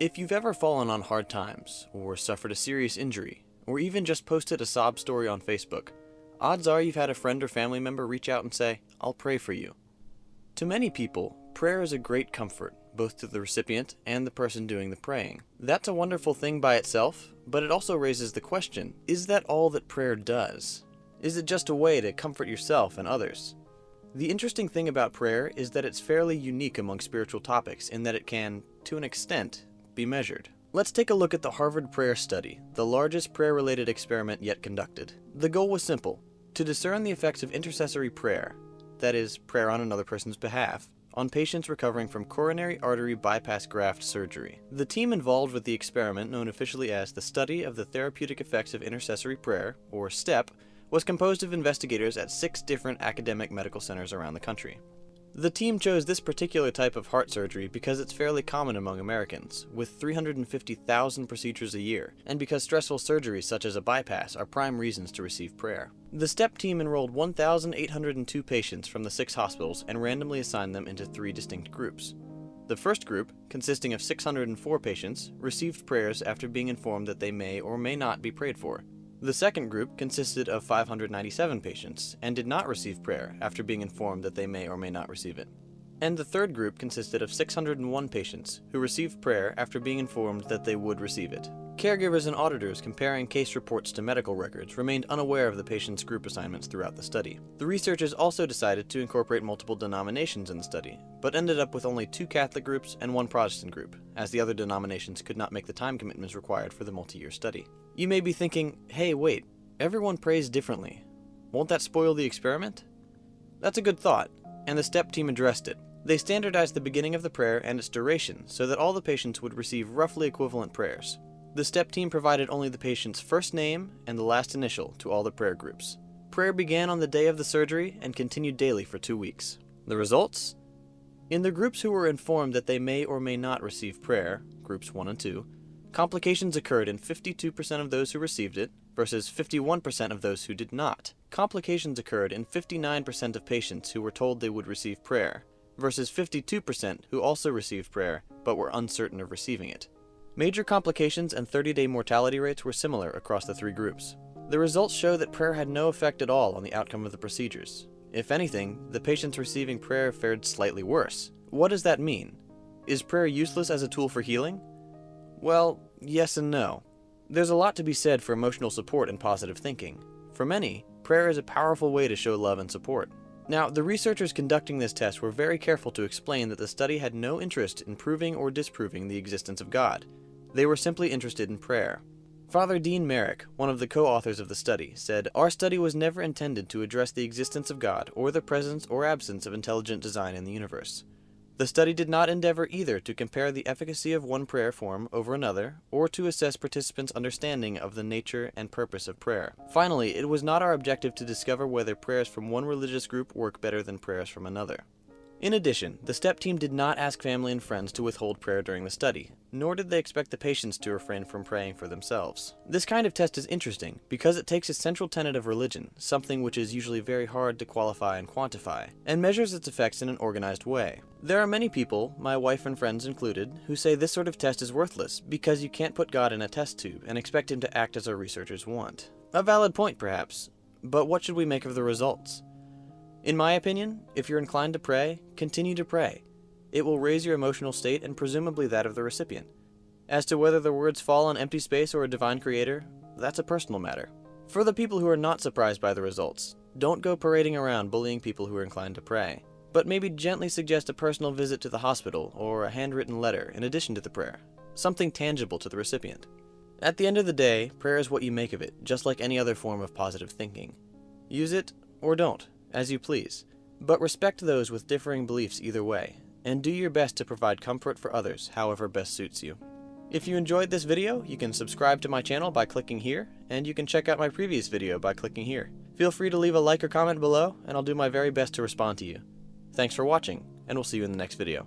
If you've ever fallen on hard times, or suffered a serious injury, or even just posted a sob story on Facebook, odds are you've had a friend or family member reach out and say, "I'll pray for you." To many people, prayer is a great comfort, both to the recipient and the person doing the praying. That's a wonderful thing by itself, but it also raises the question, is that all that prayer does? Is it just a way to comfort yourself and others? The interesting thing about prayer is that it's fairly unique among spiritual topics in that it can, to an extent, be measured. Let's take a look at the Harvard Prayer Study, the largest prayer-related experiment yet conducted. The goal was simple: to discern the effects of intercessory prayer, that is, prayer on another person's behalf, on patients recovering from coronary artery bypass graft surgery. The team involved with the experiment, known officially as the Study of the Therapeutic Effects of Intercessory Prayer, or STEP, was composed of investigators at 6 different academic medical centers around the country. The team chose this particular type of heart surgery because it's fairly common among Americans, with 350,000 procedures a year, and because stressful surgeries such as a bypass are prime reasons to receive prayer. The STEP team enrolled 1,802 patients from the 6 hospitals and randomly assigned them into 3 distinct groups. The first group, consisting of 604 patients, received prayers after being informed that they may or may not be prayed for. The second group consisted of 597 patients and did not receive prayer after being informed that they may or may not receive it. And the third group consisted of 601 patients who received prayer after being informed that they would receive it. Caregivers and auditors comparing case reports to medical records remained unaware of the patients' group assignments throughout the study. The researchers also decided to incorporate multiple denominations in the study, but ended up with only 2 Catholic groups and 1 Protestant group, as the other denominations could not make the time commitments required for the multi-year study. You may be thinking, hey wait, everyone prays differently. Won't that spoil the experiment? That's a good thought, and the STEP team addressed it. They standardized the beginning of the prayer and its duration so that all the patients would receive roughly equivalent prayers. The STEP team provided only the patient's first name and the last initial to all the prayer groups. Prayer began on the day of the surgery and continued daily for 2 weeks. The results? In the groups who were informed that they may or may not receive prayer, groups 1 and 2, complications occurred in 52% of those who received it versus 51% of those who did not. Complications occurred in 59% of patients who were told they would receive prayer versus 52% who also received prayer but were uncertain of receiving it. Major complications and 30-day mortality rates were similar across the 3 groups. The results show that prayer had no effect at all on the outcome of the procedures. If anything, the patients receiving prayer fared slightly worse. What does that mean? Is prayer useless as a tool for healing? Well, yes and no. There's a lot to be said for emotional support and positive thinking. For many, prayer is a powerful way to show love and support. Now, the researchers conducting this test were very careful to explain that the study had no interest in proving or disproving the existence of God. They were simply interested in prayer. Father Dean Merrick, one of the co-authors of the study, said, "Our study was never intended to address the existence of God or the presence or absence of intelligent design in the universe. The study did not endeavor either to compare the efficacy of one prayer form over another, or to assess participants' understanding of the nature and purpose of prayer. Finally, it was not our objective to discover whether prayers from one religious group work better than prayers from another." In addition, the STEP team did not ask family and friends to withhold prayer during the study, nor did they expect the patients to refrain from praying for themselves. This kind of test is interesting because it takes a central tenet of religion, something which is usually very hard to qualify and quantify, and measures its effects in an organized way. There are many people, my wife and friends included, who say this sort of test is worthless because you can't put God in a test tube and expect him to act as our researchers want. A valid point, perhaps, but what should we make of the results? In my opinion, if you're inclined to pray, continue to pray. It will raise your emotional state and presumably that of the recipient. As to whether the words fall on empty space or a divine creator, that's a personal matter. For the people who are not surprised by the results, don't go parading around bullying people who are inclined to pray, but maybe gently suggest a personal visit to the hospital or a handwritten letter in addition to the prayer, something tangible to the recipient. At the end of the day, prayer is what you make of it, just like any other form of positive thinking. Use it or don't, as you please, but respect those with differing beliefs either way, and do your best to provide comfort for others however best suits you. If you enjoyed this video, you can subscribe to my channel by clicking here, and you can check out my previous video by clicking here. Feel free to leave a like or comment below, and I'll do my very best to respond to you. Thanks for watching, and we'll see you in the next video.